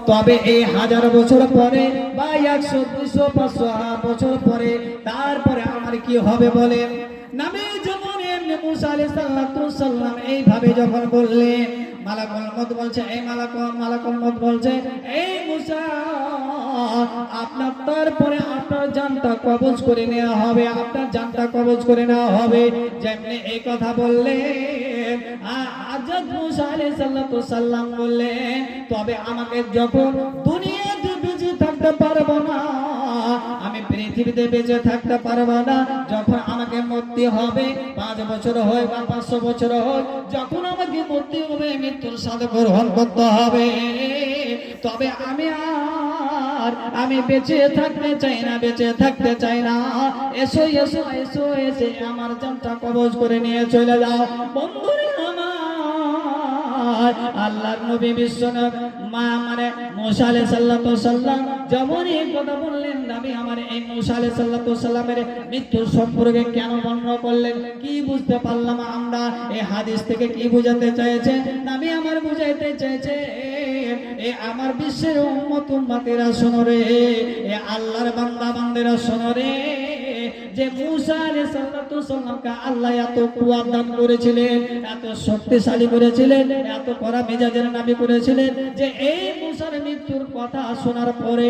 তবে এই 1000 বছর পরে বা 100 200 500 বছর পরে তারপরে আমার কি হবে বলেন? নবী যেমন এমনি মুসা আলাইহিস সালাম এইভাবে যখন বললেন, মালাকুল মউত বলছে, এই মালাকুল মউত বলছে, এই মুসা আপনার তারপরে আপনার জানটা কবজ করে নেওয়া হবে, আপনার জানটা কবজ করে নেওয়া হবে। যেমনি এই কথা বললেন হযরত মুসা আলাইহিস সালাম বললেন, তবে আমাকে যখন দুনিয়াতে বেঁচে থাকতে পারবো না, আমি পৃথিবীতে বেঁচে থাকতে পারবো না, যখন আমাকে মৃত্যু হবে 5 বছর হয় বা 500 বছর হয়, যখন আমাকে মৃত্যু হবে মৃত্যুর স্বাদ গ্রহণ করতে হবে, তবে আমি বেঁচে থাকতে চাই না, বেঁচে থাকতে চাই না। এসো এসো এসো এসে আমার জানটা কবজ করে নিয়ে চলে যাও। বন্ধুরে আমার, আল্লাহর নবী বিশ্বনবী মানে মুসা আলাইহিস সালাম যেমন এই কথা বললেন, নবী আমার এই মুসা আলাইহিস সালামের মৃত্যুর সম্পর্কে কেন বর্ণনা করলেন? কি বুঝতে পারলাম আমরা এই হাদিস থেকে? কি বোঝাতে চাইছে নবী আমার? বুঝাইতে চাইছে এ আমার বিশ্বের উম্মতেরা শোনো রে, এ আল্লাহর বান্দা বান্দেরা শোনো রে, যে মুসা আলাইহিস সালামকে আল্লাহ এত কুওয়াত দান করেছিলেন, এত শক্তিশালী করেছিলেন, এত কড়া মেজাজের নবী করেছিলেন, যে এই মুসার মৃত্যুর কথা শোনার পরে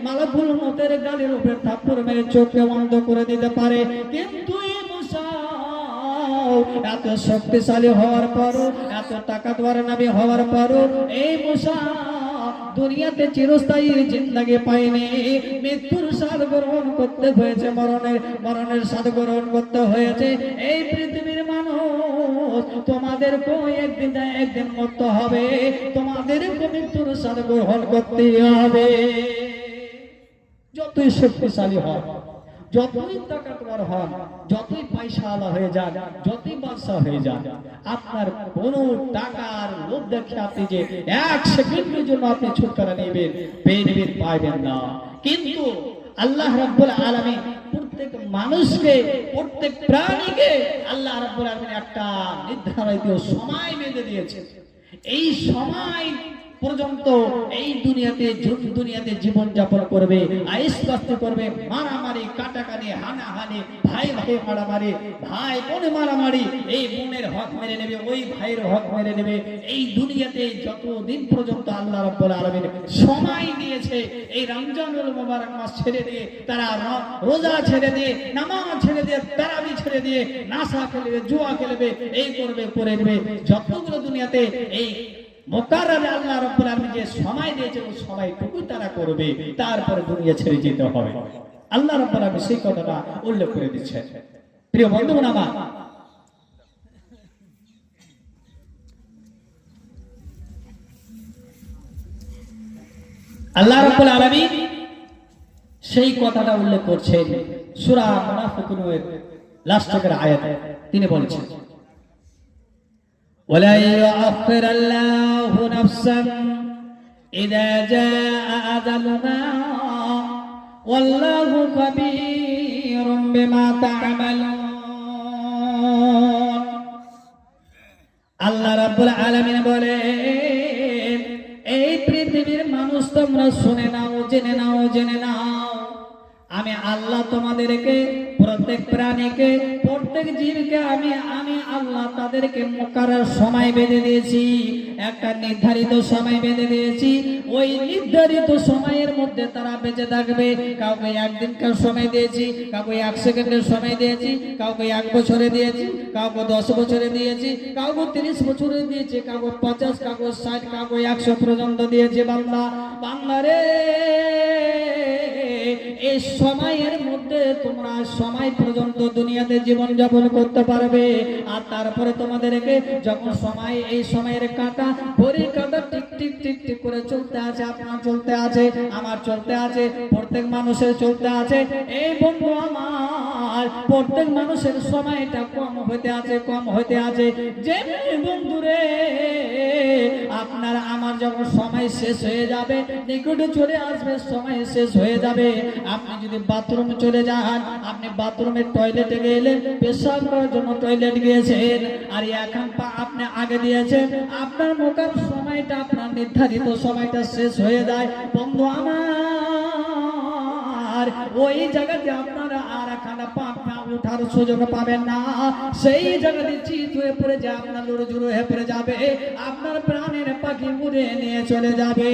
মালাকুল মউতের গালের উপরে থাপ্পড় মেরে চোখকে বন্ধ করে দিতে পারে। কিন্তু এই মুসা এত শক্তিশালী হওয়ার পরও, এত তাকতওয়ার নবী হওয়ার পরও এই মুসা দুনিয়াতে চিরস্থায়ী জিন্দেগি পায়নি। মৃত্যুর স্বাদ গ্রহণ করতে হয়েছে, মরণের স্বাদ গ্রহণ করতে হয়েছে। এই পৃথিবীর মানুষ, তোমাদেরকেও একদিন না একদিন মরতে হবে, তোমাদেরকে মৃত্যুর স্বাদ গ্রহণ করতে হবে। যতই শক্তিশালী হয়, যতই তাকতওয়ার হন, যতই পয়সাওয়ালা হয়ে যান, যতই বাদশা হয়ে যান, আপনার কোনো টাকার লোভ দেখে আপনি যে 1 সেকেন্ডের জন্য আপনি ছুটকারা নেবেন, পেয়ে নেবেন, পাইবেন না। কিন্তু আল্লাহ রাব্বুল আলামিন প্রত্যেক মানুষকে, প্রত্যেক প্রাণীকে আল্লাহ রাব্বুল আলামিন একটা নির্ধারিত সময় বেঁধে দিয়েছে। এই সময় পর্যন্ত এই দুনিয়াতে জীবন যাপন করবে, আইসবাস্তি করবে, মারামারি, কাটাকাটি, হানাহানি, ভাই ভাই মারামারি, ভাই বোনে মারামারি, এই বোনের হক মেরে নেবে, ওই ভাইয়ের হক মেরে নেবে। এই দুনিয়াতে যতদিন পর্যন্ত আল্লাহ রাব্বুল আলামিন সময় দিয়েছে, এই রমজানুল মুবারক মাস ছেড়ে দিয়ে, তারা রোজা ছেড়ে দিয়ে, নামাজ ছেড়ে দিয়ে, তারাবি ছেড়ে দিয়ে, নাশা খেলবে, জুয়া খেলবে, এই করবে, করে নেবে, যতগুলো দুনিয়াতে এই মুকাররামে আল্লাহ রাব্বুল আলামিন যে সময় দিয়েছে, ওই সময়টুকু তারা করবে, তারপরে দুনিয়া ছেড়ে যেতে হবে। আল্লাহ রাব্বুল আলামিন সেই কথাটা উল্লেখ করে দিচ্ছেন। প্রিয় বন্ধুগণ আমার, আল্লাহ রাব্বুল আলামিন সেই কথাটা উল্লেখ করছেন সূরা মুনাফিকুনের লাস্টের আয়াতে। তিনি বলেছেন, ولا يؤخر الله نفسا إذا جاء أجلها والله خبير بما تعملون। আল্লাহ রাব্বুল আলামিন বলেন, এই পৃথিবীর মানুষ তোমরা শুনে নাও, জেনে নাও, জেনে নাও, আমি আল্লাহ তোমাদেরকে, প্রত্যেক প্রাণীকে, প্রত্যেক জীবকে আমি আল্লাহ তাদেরকে মুকাররার সময় বেঁধে দিয়েছি, একটা নির্ধারিত সময় বেঁধে দিয়েছি। ওই নির্ধারিত সময়ের মধ্যে তারা বেঁচে থাকবে। কাউকে 1 দিনকার সময় দিয়েছি, কাউকে 1 সেকেন্ডের সময় দিয়েছি, কাউকে 1 বছরে দিয়েছি, কাউকে 10 বছরে দিয়েছি, কাউকে 30 বছরে দিয়েছি, কাউকে 50, কাউকে 60, কাউকে 100 পর্যন্ত দিয়েছি। বাংলারে, এই সময়ের মধ্যে তোমরা সময় পর্যন্ত দুনিয়াতে জীবন যাপন করতে পারবে। আর তারপরে তোমাদেরকে যখন সময়, এই সময়ের কাঁটা, ঘড়ির কাঁটা টিক টিক টিক টিক করে চলতে আছে, আপনার চলতে আছে, আমার চলতে আছে, প্রত্যেক মানুষের চলতে আছে। এই বন্ধু আমার, প্রত্যেক মানুষের সময়টা কম হইতে আছে, কম হইতে আছে। যে বন্ধুরে, আপনার আমার যখন সময় শেষ হয়ে যাবে, নিকটে চলে আসবে, সময় শেষ হয়ে যাবে, আপনি যদি বাথরুমে চলে যান, আপনি বাথরুমে টয়লেটে গেলেন, পেশাব করার জন্য টয়লেট গিয়েছেন, আর এখন পা আপনি আগে দিয়েছেন, আপনার মোকাম সময়টা আপনার নির্ধারিত সময়টা শেষ হয়ে যায়। বন্ধু আমার, ওই জায়গাতে আপনারা আর একখানা পা উঠার সুযোগ পাবেন না। সেই জায়গাতে চিত হয়ে পড়ে যায়, আপনার লড়ে জুড়ে হয়ে পড়ে যাবে, আপনার প্রাণের পাখি উড়ে নিয়ে চলে যাবে।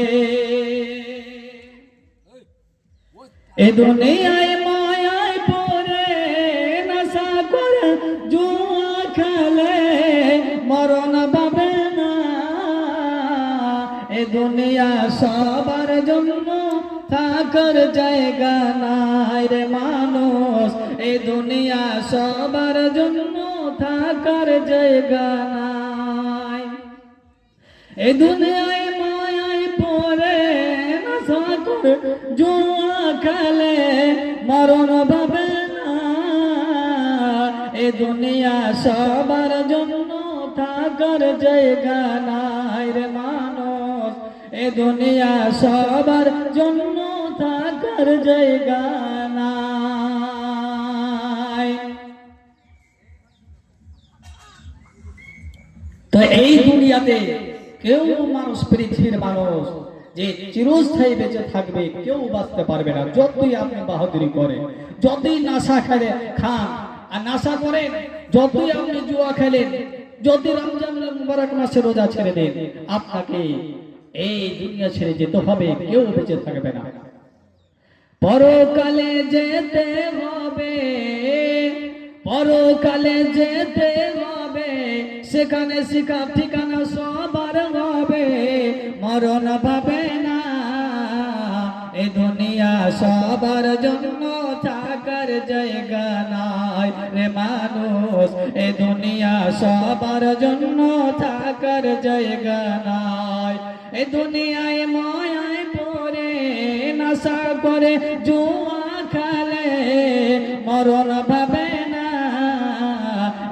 এ দুনিয়ায় মায়ায় পড়ে নেশা করে জুয়া খেলে মরণ পাবে না। এ দুনিয়া সবার জন্য থাকার জায়গা নাই রে মানুষ, এই দুনিয়া সবার জন্য থাকার জায়গা নাই। এই দুনিয়ায় মায়ায় পড়ে নেশা করে জুয়া খেলে মরণ পাবে না। এই দুনিয়া সবার জন্য থাকার জায়গা নাই রে মানুষ, এ দুনিয়া সবার জন্য থাকার জায়গা নাই। তো এই দুনিয়াতে কেউ মানুষ, পৃথিবীর মানুষ যে চিরস্থায়ী বেঁচে থাকবে কেউ বাঁচতে পারবে না। যতই আপনি বাহাদুরি করেন, যতই নেশা খেলে খান আর নেশা করেন, যতই আপনি জুয়া খেলেন, যদি রমজান মুবারক মাসে রোজা ছেড়ে দেন, আপনাকে এই দুনিয়া ছেড়ে যেতে হবে, কেউ বেঁচে থাকবে না। পরকালে যেতে হবে, পরকালে যেতে হবে, সেখানে শিকার ঠিকানা সবার হবে, মরণ পাবে না। এই দুনিয়া সবার জন্য থাকার জায়গা নাই রে মানুষ, এই দুনিয়া সবার জন্য থাকার জায়গা নাই। এই দুনিয়ায় মায়ায় পড়ে নেশা করে জুয়া খেলে মরণ পাবে না।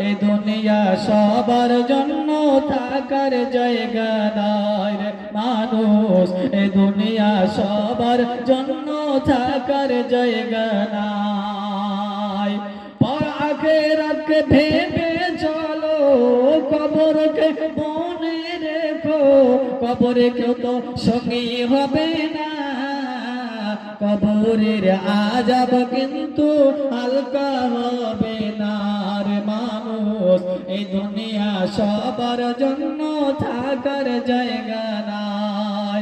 এই দুনিয়া সবার জন্য থাকার জায়গা নাই রে মানুষ, এই দুনিয়া সবার জন্য থাকার জায়গা নাই। পর আখিরাতকে ভেবে চলো, কবরকে মনে রেখো, কবরে কেউ তো সঙ্গী হবে না। কবরের আযাব কিন্তু হালকা হবে না রে মানুষ, এই দুনিয়া সবার জন্য থাকার জায়গা নাই।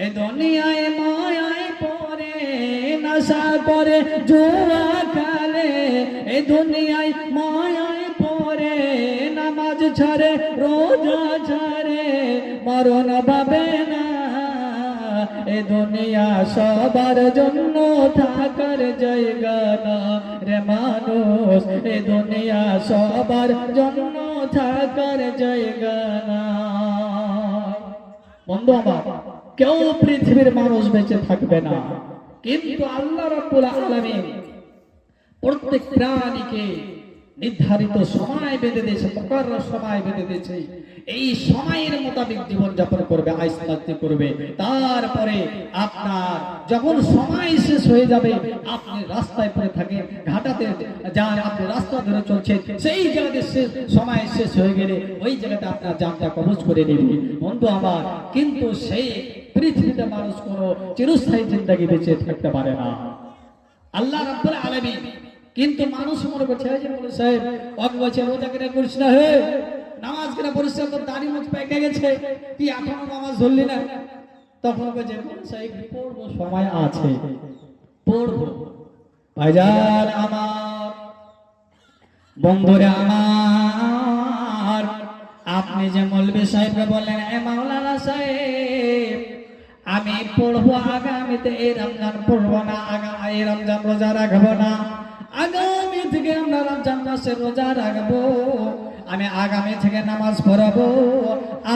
এই দুনিয়ায় মায়ায় পড়ে নেশা করে জুয়া খেলে, এই দুনিয়ায় মায়ায় পড়ে নামাজ ছাড়ে রোজা ছাড়ে মরণ পাবে না। এ দুনিয়া সবার জন্য থাকার জায়গা না রে মানুষ, এ দুনিয়া সবার জন্য থাকার জায়গা না। বন্ধু আমার, কেউ পৃথিবীর মানুষ বেঁচে থাকবে না, কিন্তু আল্লাহ রাব্বুল আলামিন প্রত্যেক প্রাণীকে নির্ধারিত সময় বেঁধে দিয়েছে, মুকাররর সময় বেঁধে দিয়েছে। এই সময়ের মোতাবেক জীবন যাপন করবে, আইস্তাস্তি করবে। তারপরে আপনার যখন সময় শেষ হয়ে যাবে, আপনি রাস্তায় পড়ে থাকেন, ঘাটাতে যান, আপনি রাস্তা ধরে চলছেন, সেই জায়গাতে সময় শেষ হয়ে গেলে ওই জায়গাতে আপনার জানটা কবজ করে নেবে বন্ধু আমার। কিন্তু সেই পৃথিবীতে মানুষ কোনো চিরস্থায়ী জিন্দেগি বেঁচে থাকতে পারে না। আল্লাহ রাব্বুল আলামিন কিন্তু মানুষ মনে করছে, এই যে বলে সাহেব অক বছর রোজা কেন করিস না, হে নামাজ কেন পড়িস না, তোর দাড়ি মুখ পেকে গেছে, তুই এখনো নামাজ ধরলি না। তখন বলছে সাহেব পড়বো, সময় আছে, পড়বো। ভাইজান আমার, বন্ধুরা আমার, আপনি যে মৌলভী সাহেবকে বললেন, এ মাওলানা সাহেব আমি পড়বো, আগামীতে এই রমজান পড়বো না, এই রমজান রোজা রাখবো না, আগামী থেকে আমরা রমজান মাসে রোজা রাখবো, আমি আগামী থেকে নামাজ পড়াবো,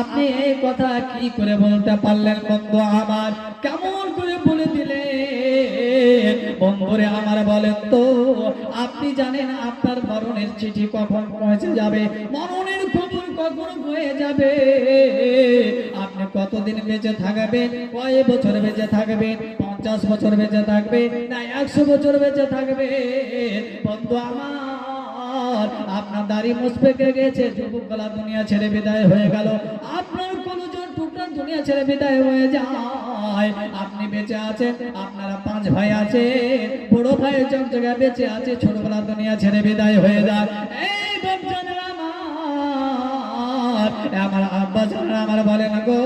আপনি এই কথা কি করে বলতে পারলেন বন্ধু আমার? কেমন করে বলে দিলেন বন্ধুরে আমার? বলেন তো, আপনি জানেন আপনার মরণের চিঠি কখন পৌঁছে যাবে, মরণের খবর কখন হয়ে যাবে, আপনি কতদিন বেঁচে থাকবেন, কয় বছর বেঁচে থাকবেন, 50 বছর বেঁচে থাকবে না 100 বছর বেঁচে থাকবে। বন্ধু আমার, আপনার দাড়ি মুছ পেকে গেছে, যুবকরা দুনিয়া ছেড়ে বিদায় হয়ে গেল, আপনার কলজোর টুকরা দুনিয়া ছেড়ে বিদায় হয়ে যায়। আপনি বেঁচে আছেন, আপনারা 5 ভাই আছে, বড় ভাই জগজগা বেঁচে আছে, ছোটবেলা দুনিয়া ছেড়ে বিদায় হয়ে যায়। এই বাচ্চারা আমার আব্বা জানেরা আমার বলেন গো,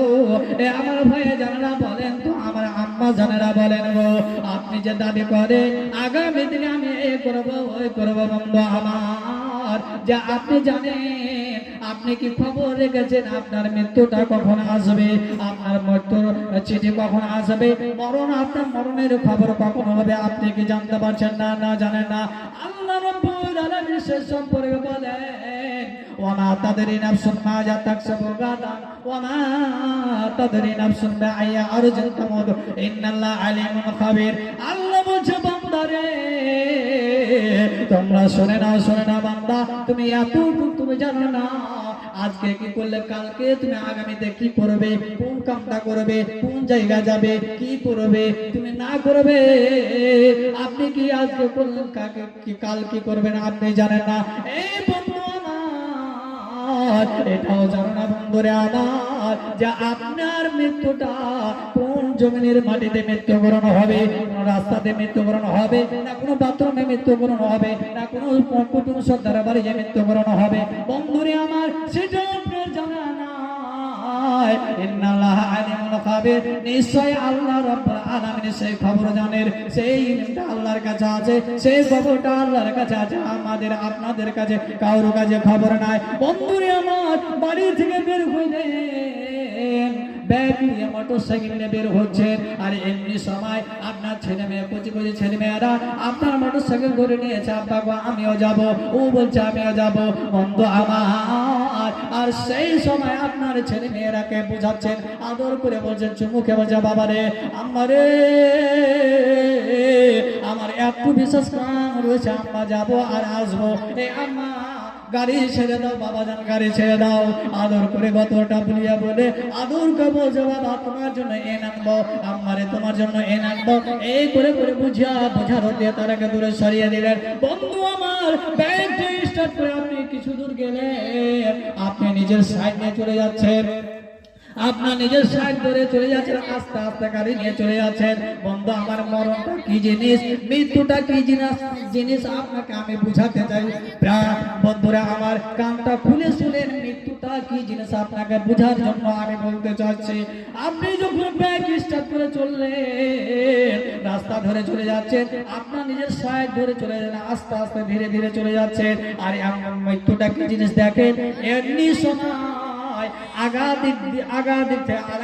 এ আমার ভাই জানেরা বলেন তো, আমার আম্মা জানেরা বলেন গো, আপনি যে দাবি করে আগামী দিনে আমি এই করবো ওই করবো, বন্ধু আমার, যা আপনি জানেন, আপনি কি খবর রেখেছেন আপনার মৃত্যুটা কখন আসবে, আপনার মৃত্যুর চিঠি কখন আসবে, মরণ, আপনার মরণের খবর কখন হবে, আপনি কি জানতে পারছেন না? না জানেন না। আল্লাহ রাব্বুল আলামিন শেষ সম্পর্কে বলেন, ওমা তাদরি নাফসুন মাযা তাকসিবু গাদান ওমা তাদরি নাফসুন বিআইয়ি আরজিন তামুত ইন্নাল্লাহা আলিমুন খাবীর। আল্লাহ বলছে বান্দারে, তোমরা শুনে না বান্দা, তুমি এতটুকু তুমি জানো না, আজকে কি করলে কালকে তুমি আগামীতে কি করবে, কোন কামটা করবে, কোন জায়গা যাবে, কি করবে, তুমি না করবে, আপনি কি আজকে করলেন, কাকে কি কাল কি করবেন আপনি জানেন না। এই বন্ধু আমার, এটাও জানো না বন্ধুরে আমার, যে আপনার মৃত্যুটা কোন জমিনের মাটিতে মৃত্যুবরণ হবে, কোন রাস্তাতে মৃত্যুবরণ হবে না, কোন বাথরুমে মৃত্যুবরণ হবে না, কোন কুটুম সর্দার বাড়িতে মৃত্যুবরণ হবে, বন্ধুরে আমার, সেটা আপনার জানা না। ইন্নাল্লাহা আলিমুন খাবীর, নিশ্চয় আল্লাহ রাব্বুল আলামিন সেই খবর জানেন, সেই ইলমটা আল্লাহর কাছে আছে, সেই খবরটা আল্লাহর কাছে আছে, আমাদের আপনাদের কাছে কারোর কাছে খবর নাই। বন্ধুরে আমার, বাড়ি থেকে বের হইলেন, ব্যাগ নিয়ে মোটরসাইকেল নিয়ে বের হচ্ছেন, আর এমনি সময় আপনার ছেলে মেয়ে, কচি কচি ছেলে মেয়েরা আপনার মোটরসাইকেল ধরে নিয়েছে, আব্বা গো আমিও যাব, ও বলছে আমিও যাব, বন্ধু আমার, আর সেই সময় আপনার ছেলে মেয়েরাকে বোঝাচ্ছেন, আদর করে বলছেন, চুমুকে বলছে, বাবা রে, আমারে, আমার একটু বিশেষ কাম রয়েছে, আম্মা যাবো আর আসবো, এই আম্মা গাড়ি ছেড়ে দাও, বাবা জান গাড়ি ছেড়ে দাও, আদর করে গতটা বুলিয়া বলে আদর করে বলছে, বাবা তোমার জন্য এ আনবো, আম্মারে তোমার জন্য এ আনবো, এই করে করে বুঝার হতে তারাকে দূরে সরিয়ে দিলেন। বন্ধু আমার, ব্যাগটা স্টার্ট করে আপনি কিছু দূর গেলে, আপনি নিজের সাইড নিয়ে চলে যাচ্ছেন, আপনার নিজের সাইড ধরে চলে যাচ্ছেন, আস্তে আস্তে গাড়ি নিয়ে চলে যাচ্ছেন। বন্ধু আমার, মরণটা কি জিনিস, মৃত্যুটা কি জিনিস আপনাকে আমি বুঝাতে চাই। বন্ধুরা আমার, কানটা খুলে শুনেন, মৃত্যুটা কি জিনিস আপনাকে বুঝার জন্য আমি বলতে চাচ্ছি। আপনি যখন ব্যাগ স্টার্ট করে চললেন, রাস্তা ধরে চলে যাচ্ছেন, আপনার নিজের সাইড ধরে চলে যাচ্ছেন, আস্তে আস্তে ধীরে ধীরে চলে যাচ্ছেন, আর মৃত্যুটা কি জিনিস দেখেন, এমনি সময় আগা দিক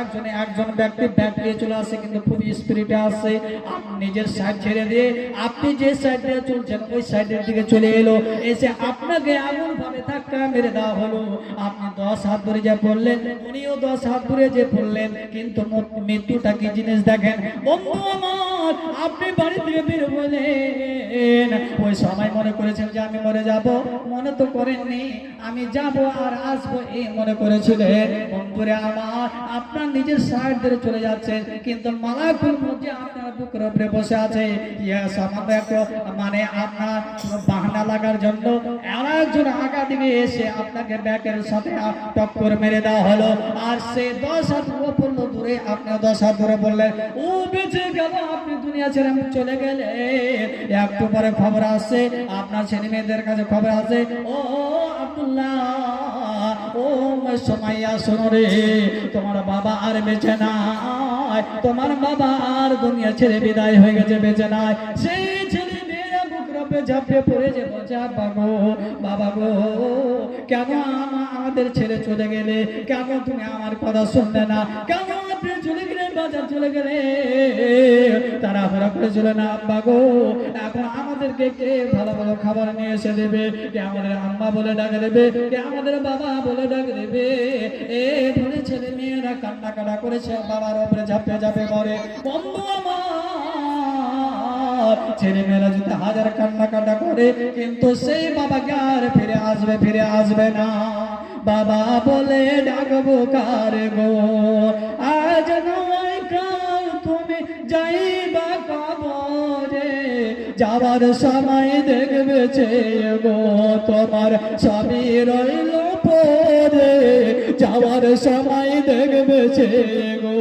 থেকে একজন ব্যক্তি ব্যাগ নিয়ে চলে আসে, কিন্তু খুব স্পিডে আসে, আপনি নিজের সাইড ছেড়ে দিয়ে আপনি যে সাইড দিয়ে চলছেন ওই সাইডের দিকে চলে এলো, এসে আপনাকে এমন ভাবে ধাক্কা মেরে দেওয়া হলো, আপনি 10 হাত ধরে যে পড়লেন, উনিও 10 হাত ধরে যে পড়লেন, কিন্তু মৃত্যুটা কি জিনিস দেখেন। বন্ধু আমার, আপনি বাড়ি থেকে বের হলেন, ওই সময় মনে করেছেন যে আমি মরে যাব, মনে তো করেননি আমি যাব আর আসবো, এই মনে করেছিলেন। বন্ধুরে আমার, আপনার নিজের সাইড ধরে চলে যাচ্ছেন, কিন্তু মালাকুল মউত আপনার বুকের উপরে বসে আছে, সামান্য একটু মানে আপনার বাহানা লাগার জন্য আরেকজন আগা দিকে এসে আপনাকে ব্যাকের সাথে টক্কর মেরে দেওয়া হলো, আর সে 10 হাত পড়লো দূরে, আপনি 10 হাত ধরে বললেন, ও বেঁচে গেল, আপনি দুনিয়া ছেড়ে চলে গেলে। একটু পরে খবর আসছে, আপনার ছেলে মেয়েদের কাছে খবর আছে, ও আব্দুল্লাহ, ও সুমাইয়া, শোনো রে, তোমার বাবা আর বেঁচে নাই, তোমার বাবা আর দুনিয়া ছেড়ে বিদায় হয়ে গেছে, বেঁচে নাই। সেই ছেলে মেয়েরা বুকরাপে ঝাঁপিয়ে পড়ে যে বলছে, বাবা গো, কেন আমাদের ছেড়ে চলে গেলে, কেন তুমি আমার কথা শুনলে না, কেন আপনি চলে গেলেন, বাজার চলে গেলে, তারা ঘোরা করে চলে না, আব্বা গো, এখন আমাদেরকে কে ভালো ভালো খাবার নিয়ে এসে দেবে, কে আমাদের আম্মা বলে ডাকে দেবে, কে আমাদের বাবা বলে ডাকে দেবে। এই ধরে ছেলে মেয়েরা কান্নাকাটা করেছে, বাবার উপরে ঝাঁপে পড়ে। বন্ধু আমার, ছেলে মেয়েরা যদি হাজার কান্নাকাটা করে, কিন্তু সেই বাবাকে আর ফিরে আসবে না। বাবা বলে ডাকবো কার গো, আজ নয় কাল তুমি যাইবা যাওয়ার সময় দেখবে গো তোমার স্বামী রইল পরে, যাওয়ার সময় দেখবে গো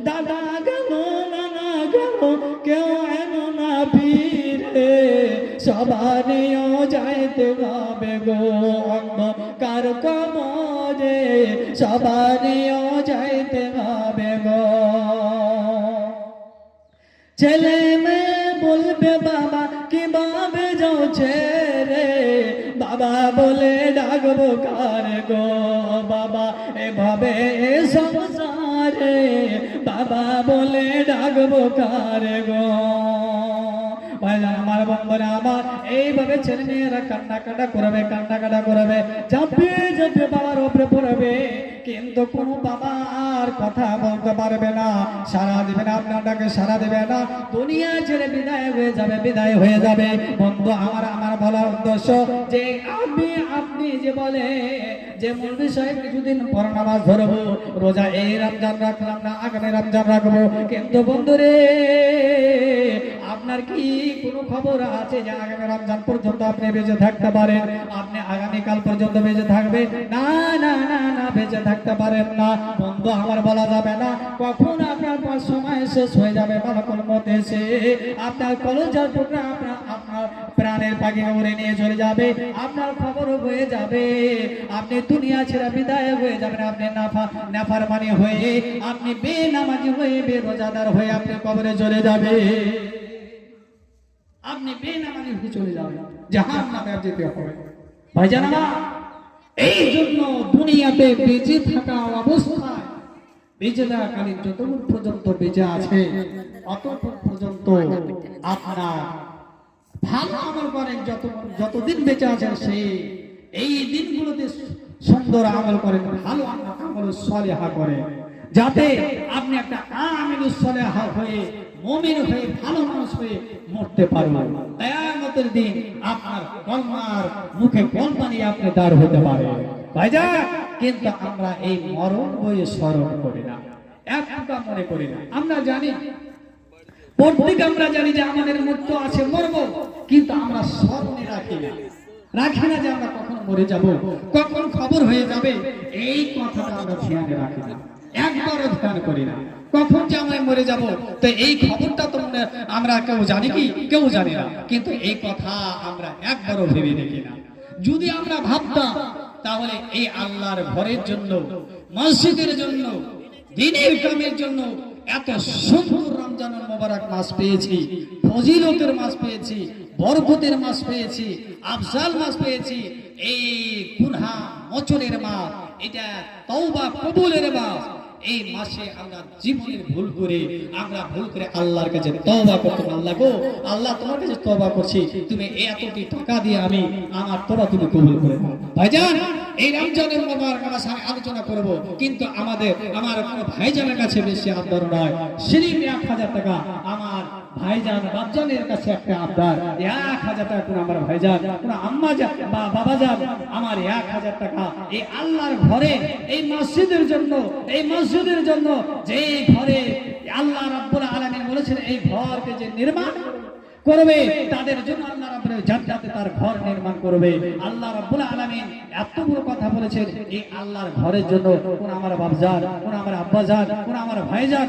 দাদা গেল নানা গেল কেউ এলো না ফিরে, সবারিও যাইতে হবে গো অন্ধকার কবরে, সবারিও যাইতে হবে গো। ছেলে মেয়ে বলবে বাবা কিভাবে যাও ছেড়ে, বাবা বলে ডাকবো কার গো বাবা এভাবে সংসারে, বাবা বলে ডাকবো কার গো। আমার বন্ধুরা আমার এইভাবে ছেলে মেয়েরা কান্নাকাটা করবে, কান্নাকাটা করবে, ঝাঁপিয়ে ঝাঁপিয়ে বাবার উপরে পড়বে, কিন্তু কোনো বাবা আর কথা বলতে পারবে না, সারা দিবে না, আপনারটাকে সারা দেবে না, দুনিয়া ছেড়ে বিদায় হয়ে যাবে, বিদায় হয়ে যাবে। বন্ধু আমার বলার উদ্দেশ্য যে আপনি যে বলে যে মৌলভী সাহেব কিছুদিন পর নামাজ ধরবো, রোজা এই রমজান রাখলাম না, আগামী রমজান রাখবো, কিন্তু বন্ধুরে আপনার কি কোনো খবর আছে যে আগামী রমজান পর্যন্ত আপনি বেঁচে থাকতে পারেন? আপনি আগামীকাল পর্যন্ত বেঁচে থাকবে না, না না না বেঁচে থাকতে পারেন না। বন্ধু আমার বলা যাবে না কখন আপনার সময় শেষ হয়ে যাবে, মালাকুল মউত এসে আপনার কলিজার টুকরা আপনার প্রাণের পাখি উড়ে নিয়ে চলে যাবে, আপনার খবর হয়ে যাবে, আপনি দুনিয়া ছেড়ে বিদায় হয়ে যাবেন, আপনি নাফরমানি হয়ে, আপনি বেনামাজি হয়ে, বেরোজাদার হয়ে আপনি কবরে চলে যাবে, আপনি বেনামাজি হয়ে চলে যাবেন, জাহান্নামে যেতে হবে। ভাইজান আমার এই জন্য দুনিয়াতে বেঁচে থাকা অবস্থায়, বেঁচে থাকাকালীন যতক্ষণ পর্যন্ত বেঁচে আছে অতক্ষণ পর্যন্ত আপনার ভালো আমল করেন, যতদিন বেঁচে আছেন সেই এই দিনগুলোতে সুন্দর আমল করেন, ভালো আমল সালেহা করেন, যাতে আপনি একটা আমিলুস সালেহা হয়ে, মুমিন হয়ে, ভালো মানুষ হয়ে মরতে পারবেন। কিয়ামতের দিন আপনার কলমার মুখে কলমা নিয়ে আপনি দাঁড় হতে পারেন। ভাইজান কিন্তু আমরা এই মরণ বয়ে স্মরণ করি না, একটা মনে করি না। আমরা জানি প্রত্যেক আমরা জানি যে আমাদের মৃত্যু আছে, মরবো, কিন্তু আমরা স্মরণে রাখি না যে আমরা কখন মরে যাব, কখন খবর হয়ে যাবে, এই কথাটা আমরা ধ্যানে রাখি না, একবারও ধ্যান করি না কখন যে আমরা মরে যাব। তো এই খবরটা তো আমরা কেউ জানি কি? কেউ জানি না, কিন্তু এই কথা আমরা একবারও ভেবে দেখি না। যদি আমরা ভাবতাম তাহলে এই আল্লাহর ঘরের জন্য, মসজিদের জন্য, দ্বীনের কামের জন্য এত সুন্দর রমজানুল মুবারক মাস পেয়েছি, ফজিলতের মাস পেয়েছি, বরকতের মাস পেয়েছি, আফজাল মাস পেয়েছি, এই গুনাহ মোচনের মাস, এটা তওবা কবুলের মাস। এই মাসে আমরা জীবনের ভুল করে আল্লাহর কাছে তওবা করতে, আল্লাহ গো আল্লাহ তোমার কাছে তওবা করছি, তুমি এতটি টাকা দিয়ে আমি আমার তওবা তুমি কবুল করে নাও। ভাইজান এই রমজানের মুবারক মাসে আমি আলোচনা করব, কিন্তু আমার ভাইজানের কাছে বেশি আবদার নয়, সিরিফ 1000 টাকা আমার ভাইজান বাপজানের কাছে একটা আবদার, 1000 টাকা কোন আমার ভাইজান, কোন আম্মা জান বা বাবা জান, আমার 1000 টাকা এই আল্লাহর ঘরে, এই মসজিদের জন্য, এই মসজিদের জন্য, যে ঘরে আল্লাহ রাব্বুল আলামিন বলেছেন এই ঘরকে যে নির্মাণ করবে তাদের জন্য আল্লাহ রাব্বুল জান্নাতে তার ঘর নির্মাণ করবে। আল্লাহ রাব্বুল আলামিন এত বড় কথা বলেছেন, এই আল্লাহর ঘরের জন্য কোন আমার বাপজান, কোন আমার আব্বাজান, কোন আমার ভাইজান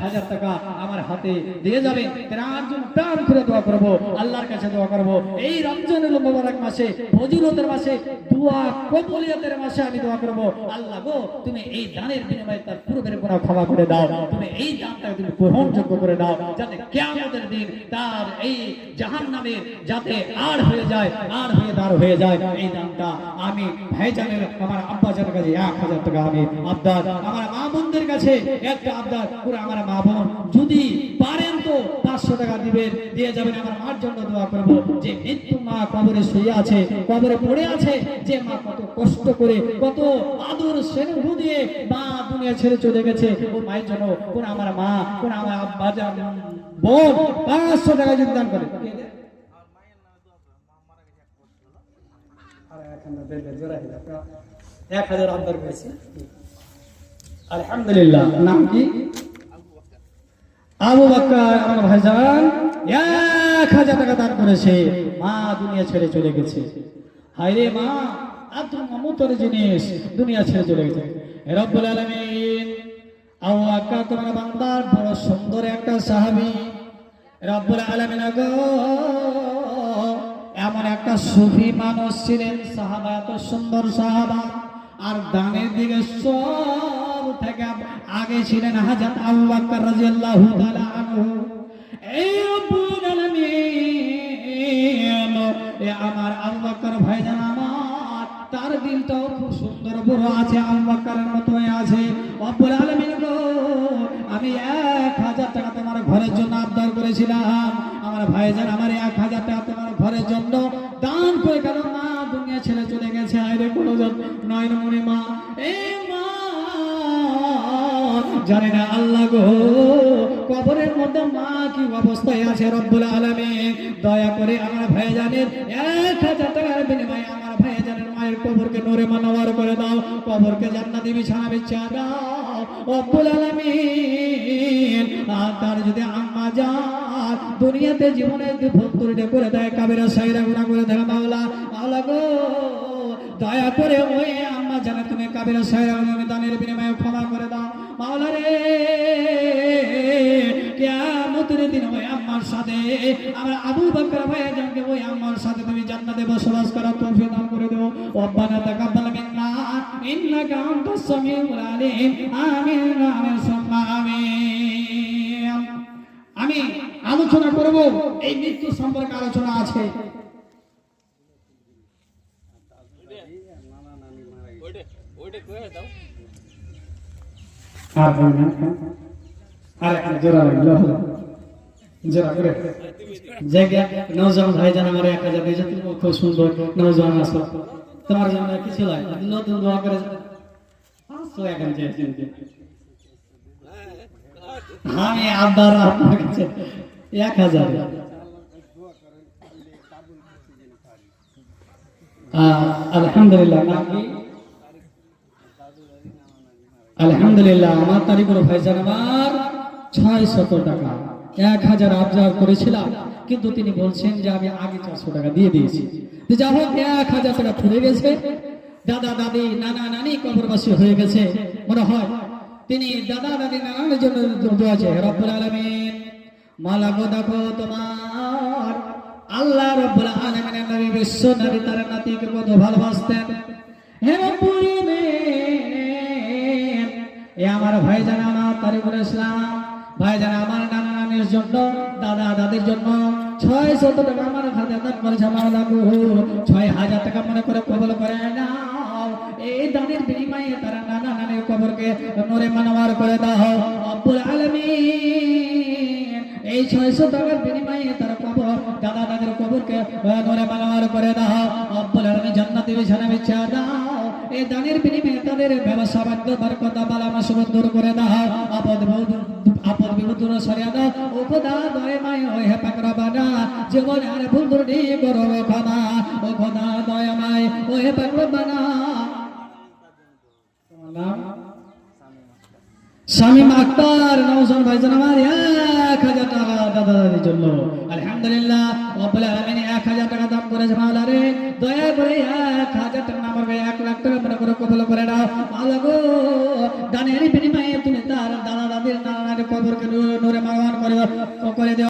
1000 টাকা আমার হাতে দিয়ে যাবে, তার জন্য প্রাণ করে দোয়া করব, আল্লাহর কাছে দোয়া করব। এই রমজানুল মুবারক মাসে, ফজিলতের মাসে, দোয়া কবুলিয়তের মাসে আমি দোয়া করব, আল্লাহ গো তুমি এই দানের বিনিময়ে তার পূর্বের গুনাহ ক্ষমা করে দাও, তুমি এই দানটা তুমি গ্রহণযোগ্য করে দাও, যাতে কিয়ামতের দিন তার এই জাহান্নামে যাতে আর হয়ে যায়, আর হয়ে দাঁড় হয়ে যায়। এই দানটা আমি ভাইজানের, আমার আব্বাজানের কাছে 1000 টাকা আমি আবদার, আমার মা বোনদের কাছে একটা আবদার, পুরো আমার মা বোন যদি পারেন তো 500 টাকা দিবেন, দিয়ে যাবেন। আমার মার জন্য দোয়া করব, যে মৃত্যু মা কবরে শুয়ে আছে, কবরে পড়ে আছে, যে মা কত কষ্ট করে, কত আদর স্নেহ দিয়ে মা দুনিয়া ছেড়ে চলে গেছে, ও মায়ের জন্য কোন আমার মা, কোন আমার আব্বাজান বোন 500 টাকা যোগদান করে। আলহামদুলিল্লাহ। নাম কি? আবু বকর আমার ভাইজান 1000 টাকা দান করেছে, মা দুনিয়া ছেড়ে চলে গেছে। হায় রে মা, এত মমতার জিনিস দুনিয়া ছেড়ে চলে গেছে। রব্বুল আলামিন আবু বকর তোমার বান্দার বড় সুন্দর একটা সাহাবী, রব্বুল আলামিন গো এমন একটা সুফি মানুষ ছিলেন, সাহাবা, এত সুন্দর সাহাবা। আর দানের দিকে সব থেকে আগে ছিলেন হযরত আবু বকর রাদিয়াল্লাহু তাআলা আনহু। এই রব্বুল আলামিন আমার আবু বকর ভাইজান আমার, তার দিলটাও খুব সুন্দর বড় আছে, আবু বকরের মতোই আছে। রব্বুল আলামিন গো আমি 1000 টাকা তোমার ঘরের জন্য আবদার করেছিলাম, আমার ভাইজান আমার 1000 টাকা তোমার ঘরের জন্য দান করে গেল, মা দুনিয়া ছেড়ে চলে গেছে। আরে কোনো নয় মনে মা, এই মা জানে না আল্লাহ গো কবরের মধ্যে মা কি অবস্থায় আছে। রব্বুল আলামিন দয়া করে আমার ভাইজানের 1000 টাকার বিনিময়ে আমার ভাইজানের মায়ের কবরকে নূরে মানওয়ার করে দাও, কবরকে জান্নাতি বিছানা বিছিয়ে দাও রব্বুল আলামিন। আর তার যদি আম্মা জান দুনিয়াতে জীবনে ভুল ত্রুটি করে দেয়, কাবিরা সাইরা গুনাহ করে দেয়, মাওলা আল্লাহ গো দয়া করে ওই আম্মা জানে তুমি কাবিরা সাইরা দানের বিনিময়ে ক্ষমা করে দাও মাওলা রে। কিয়ামতের দিন ওই আম্মার সাথে আমরা আবু বকর ভাইজানকে ওই আম্মার সাথে তুমি জান্নাতে বসবাস করার তৌফিক দান করে দাও। রব্বানা তাকাব্বাল মিন্না ইন্নাকা আনতাস সামিউল আলিম। আমিন আমিন সুম্মা আমিন। আমি আলোচনা করব, এই মৃত্যু সম্পর্কে আলোচনা আছে। নওজোয়ান ভাইজান আমার 1000 দিয়েছে, খুব সুন্দর নওজোয়ান আছো, তোমার জন্য কিছু লাগে নতুন দোয়া করে আমি আবার আপনার কাছে 1000। আলহামদুলিল্লাহ, আলহামদুলিল্লাহ আমার তারিকুল ভাইজান আমার 600 টাকা 1000 আবদার করেছিলাম, কিন্তু তিনি বলছেন যে আমি আগে 400 টাকা দিয়ে দিয়েছি। যা হোক 1000 টাকা ফুরে গেছে। দাদা দাদি নানা নানি কবরবাসী হয়ে গেছে, মনে হয় তিনি দাদা দাদি নানার জন্য দোয়া চাই। রব্বুল আলামিন মালা গো দেখো তোমার আল্লাহ রব্বুল আলামিনের নবী বিশ্ব নবী তার নাতিকে কত ভালোবাসতেন। হে রব্বুল আলামিন এ আমার ভাইজান আমার তারিকুল ইসলাম ভাইজান আমার নানা নানির জন্য দাদা দাদির জন্য 600 টাকা আমার খাতে দান করেছে। মাওলা গো 6000 টাকা মনে করে কবুল করে নাও। এই দানের বিনিময়ে তারা নানা নানির কবরকে নূরে মানওয়ার করে দাও রব্বুল আলামিন। এই 600 টাকার বিনিময়ে তারা কবর দাদা দাদির কবরকে নূরে মানওয়ার করে দাও রব্বুল আলামিন। জান্নাতে বিছানা বিছিয়ে দাও। এই দানের বিনিময়ে তাদের ব্যবসা বাণিজ্য বরকত বালা মুসিবত দূর করে দাও, আপদ বিপদ দূর সরিয়ে দাও। ও খোদা দয়া মায় ও হে পাক রব্বানা জীবনে আর ভুল ত্রুটি করো ক্ষমা। ও খোদা দয়া মায় ও হে পাক রব্বানা। তোমার নাম শামীম আক্তার নওজোয়ান ভাইজান আমার 1000 টাকা দাদা দাদির জন্য। আলহামদুলিল্লাহ রব্বুল আলামিন 1000 টাকা দান করেছে। মাওলা রে দয়া করে 1000 টাকা আমার 1 লাখ টাকা মনে করে কবুল করে নাও মাওলা গো।